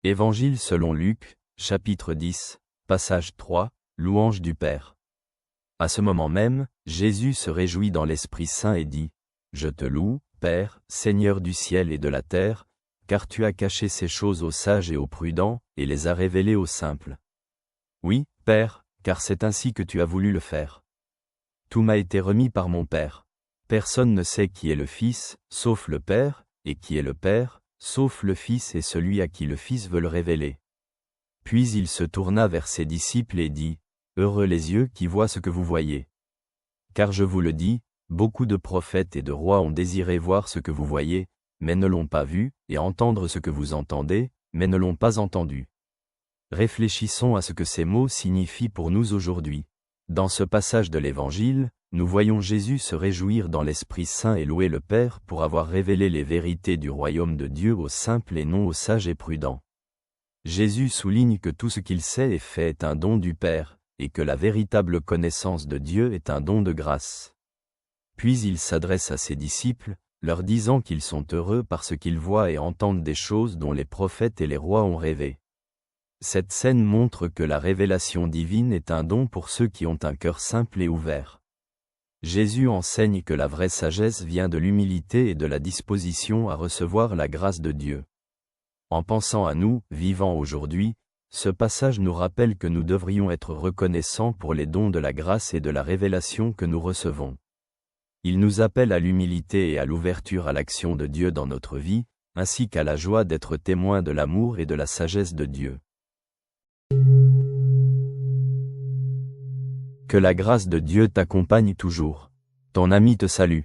Évangile selon Luc, chapitre 10, passage 3, louange du Père. À ce moment même, Jésus se réjouit dans l'Esprit Saint et dit, « Je te loue, Père, Seigneur du ciel et de la terre, car tu as caché ces choses aux sages et aux prudents, et les as révélées aux simples. Oui, Père, car c'est ainsi que tu as voulu le faire. Tout m'a été remis par mon Père. Personne ne sait qui est le Fils, sauf le Père, et qui est le Père, sauf le Fils et celui à qui le Fils veut le révéler. » Puis il se tourna vers ses disciples et dit, « Heureux les yeux qui voient ce que vous voyez. Car je vous le dis, beaucoup de prophètes et de rois ont désiré voir ce que vous voyez, mais ne l'ont pas vu, et entendre ce que vous entendez, mais ne l'ont pas entendu. » Réfléchissons à ce que ces mots signifient pour nous aujourd'hui. Dans ce passage de l'Évangile, nous voyons Jésus se réjouir dans l'Esprit Saint et louer le Père pour avoir révélé les vérités du royaume de Dieu aux simples et non aux sages et prudents. Jésus souligne que tout ce qu'il sait et fait est un don du Père, et que la véritable connaissance de Dieu est un don de grâce. Puis il s'adresse à ses disciples, leur disant qu'ils sont heureux parce qu'ils voient et entendent des choses dont les prophètes et les rois ont rêvé. Cette scène montre que la révélation divine est un don pour ceux qui ont un cœur simple et ouvert. Jésus enseigne que la vraie sagesse vient de l'humilité et de la disposition à recevoir la grâce de Dieu. En pensant à nous, vivant aujourd'hui, ce passage nous rappelle que nous devrions être reconnaissants pour les dons de la grâce et de la révélation que nous recevons. Il nous appelle à l'humilité et à l'ouverture à l'action de Dieu dans notre vie, ainsi qu'à la joie d'être témoins de l'amour et de la sagesse de Dieu. Que la grâce de Dieu t'accompagne toujours. Ton ami te salue.